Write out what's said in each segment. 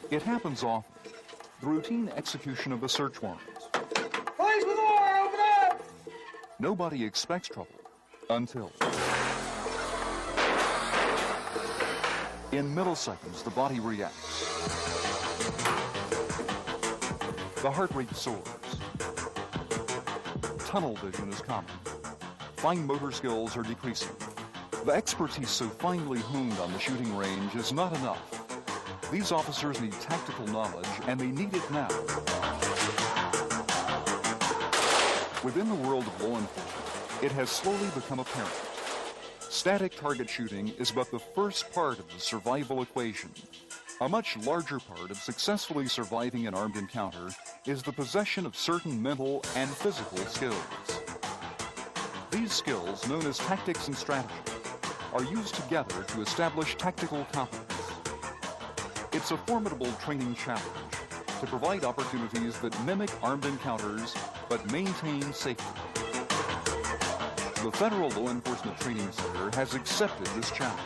It happens often, the routine execution of a search warrant. Police with war, open up! Nobody expects trouble until... In milliseconds, the body reacts. The heart rate soars. Tunnel vision is common. Fine motor skills are decreasing. The expertise so finely honed on the shooting range is not enough. These officers need tactical knowledge, and they need it now. Within the world of law enforcement, it has slowly become apparent. Static target shooting is but the first part of the survival equation. A much larger part of successfully surviving an armed encounter is the possession of certain mental and physical skills. These skills, known as tactics and strategy, are used together to establish tactical competence. It's a formidable training challenge to provide opportunities that mimic armed encounters but maintain safety. The Federal Law Enforcement Training Center has accepted this challenge.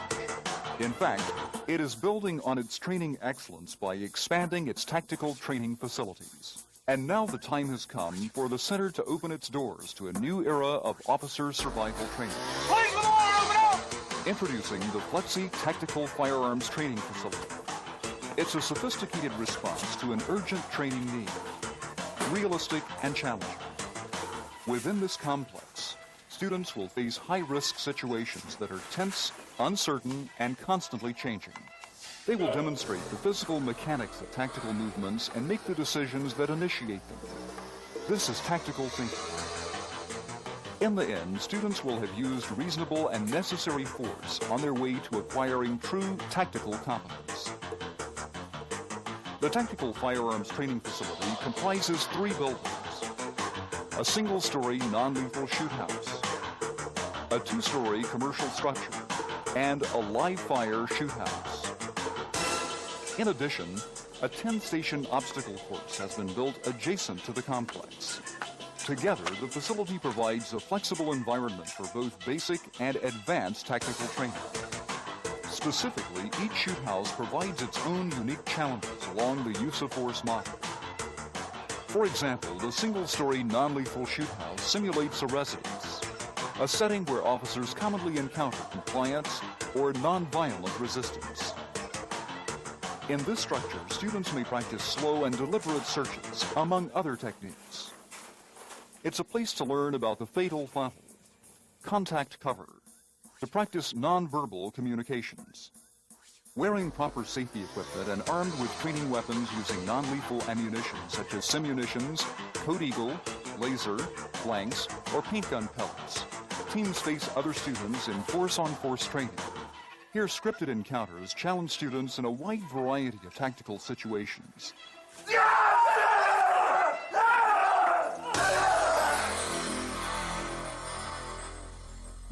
In fact, it is building on its training excellence by expanding its tactical training facilities. And now the time has come for the center to open its doors to a new era of officer survival training. Police with war, open up! Introducing the Flexi Tactical Firearms Training Facility. It's a sophisticated response to an urgent training need, realistic and challenging. Within this complex, students will face high-risk situations that are tense, uncertain, and constantly changing. They will demonstrate the physical mechanics of tactical movements and make the decisions that initiate them. This is tactical thinking. In the end, students will have used reasonable and necessary force on their way to acquiring true tactical competence. The Tactical Firearms Training Facility comprises 3 buildings: a single-story non-lethal shoot house, a 2-story commercial structure, and a live-fire shoot house. In addition, a 10-station obstacle course has been built adjacent to the complex. Together, the facility provides a flexible environment for both basic and advanced tactical training. Specifically, each shoot house provides its own unique challenges along the use of force model. For example, the single-story non-lethal shoot house simulates a residence, a setting where officers commonly encounter compliance or non-violent resistance. In this structure, students may practice slow and deliberate searches, among other techniques. It's a place to learn about the fatal flappel, contact cover, to practice non-verbal communications. Wearing proper safety equipment and armed with training weapons using non-lethal ammunition such as simunitions, Code Eagle, laser, blanks, or paint gun pellets, teams face other students in force-on-force training. Here, scripted encounters challenge students in a wide variety of tactical situations.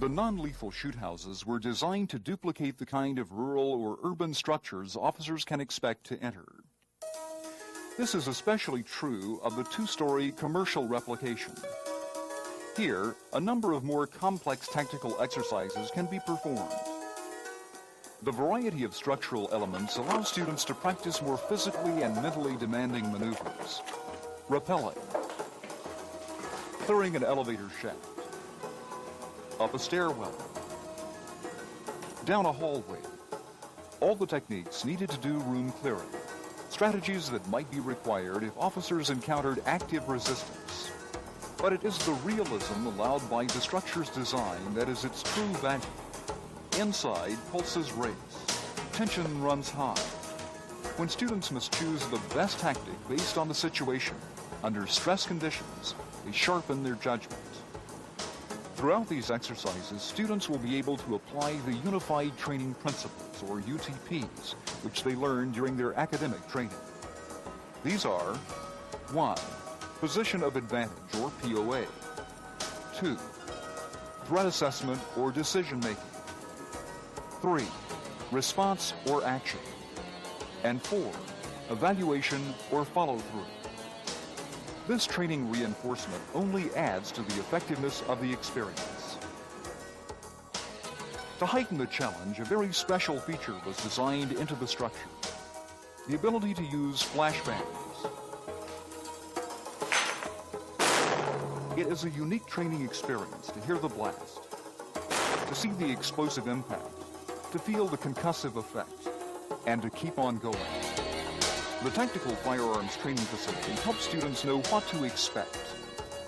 The non-lethal shoot houses were designed to duplicate the kind of rural or urban structures officers can expect to enter. This is especially true of the 2-story commercial replication. Here, a number of more complex tactical exercises can be performed. The variety of structural elements allows students to practice more physically and mentally demanding maneuvers. Rappelling, clearing an elevator shaft, up a stairwell, down a hallway. All the techniques needed to do room clearing, strategies that might be required if officers encountered active resistance. But it is the realism allowed by the structure's design that is its true value. Inside, pulses race, tension runs high. When students must choose the best tactic based on the situation, under stress conditions, they sharpen their judgment. Throughout these exercises, students will be able to apply the Unified Training Principles, or UTPs, which they learn during their academic training. These are 1. Position of advantage, or POA. 2. Threat assessment, or decision-making. 3. Response or action. And 4. Evaluation or follow-through. This training reinforcement only adds to the effectiveness of the experience. To heighten the challenge, a very special feature was designed into the structure. the ability to use flashbangs. It is a unique training experience to hear the blast, to see the explosive impact, to feel the concussive effect, and to keep on going. The Tactical Firearms Training Facility helps students know what to expect,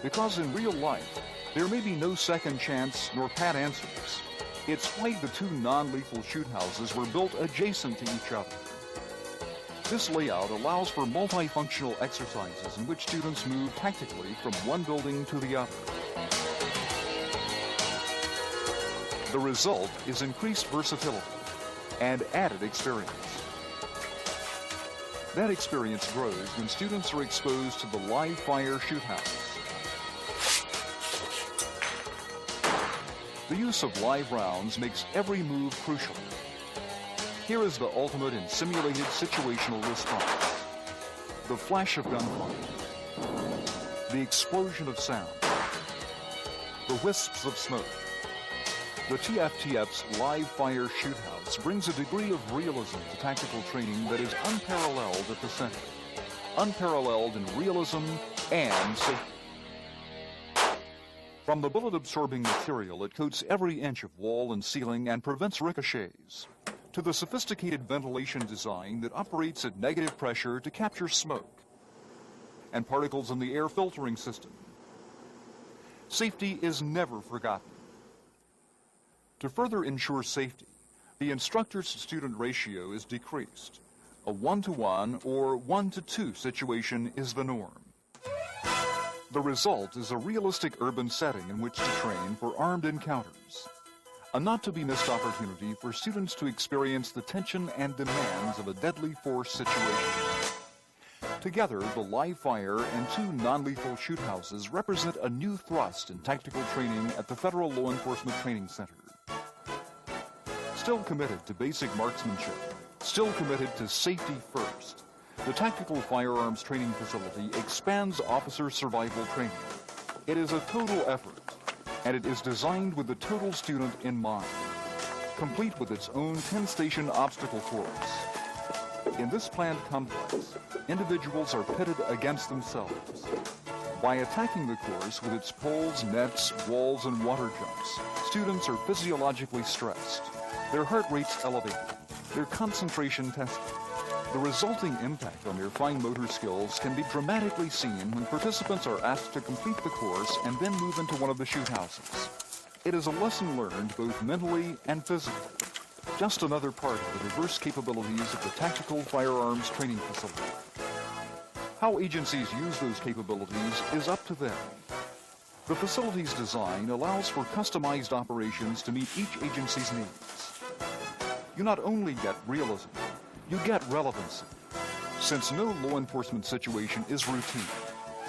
because in real life, there may be no second chance nor pat answers. It's why the two non-lethal shoot houses were built adjacent to each other. This layout allows for multifunctional exercises in which students move tactically from one building to the other. The result is increased versatility and added experience. That experience grows when students are exposed to the live fire shoot house. The use of live rounds makes every move crucial. Here is the ultimate in simulated situational response. The flash of gunfire, the explosion of sound, the wisps of smoke. The TFTF's live fire shoot house brings a degree of realism to tactical training that is unparalleled at the center. Unparalleled in realism and safety. From the bullet-absorbing material that coats every inch of wall and ceiling and prevents ricochets, to the sophisticated ventilation design that operates at negative pressure to capture smoke and particles in the air filtering system. Safety is never forgotten. To further ensure safety, the instructor-to-student ratio is decreased. A 1-to-1 or 1-to-2 situation is the norm. The result is a realistic urban setting in which to train for armed encounters. A not-to-be-missed opportunity for students to experience the tension and demands of a deadly force situation. Together, the live fire and two non-lethal shoot houses represent a new thrust in tactical training at the Federal Law Enforcement Training Center. Still committed to basic marksmanship, still committed to safety first, the Tactical Firearms Training Facility expands officer survival training. It is a total effort, and it is designed with the total student in mind, complete with its own 10-station obstacle course. In this planned complex, individuals are pitted against themselves. By attacking the course with its poles, nets, walls, and water jumps, students are physiologically stressed, their heart rates elevated, their concentration tested. The resulting impact on their fine motor skills can be dramatically seen when participants are asked to complete the course and then move into one of the shoot houses. It is a lesson learned both mentally and physically. Just another part of the diverse capabilities of the Tactical Firearms Training Facility. How agencies use those capabilities is up to them. The facility's design allows for customized operations to meet each agency's needs. You not only get realism, you get relevancy. Since no law enforcement situation is routine,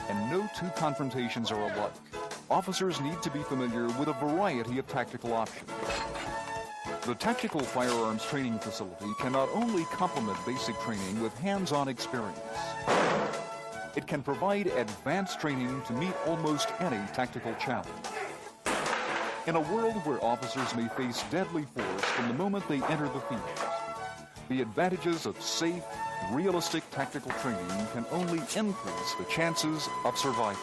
and no two confrontations are alike, officers need to be familiar with a variety of tactical options. The Tactical Firearms Training Facility can not only complement basic training with hands-on experience, it can provide advanced training to meet almost any tactical challenge. In a world where officers may face deadly force from the moment they enter the field, the advantages of safe, realistic tactical training can only increase the chances of survival.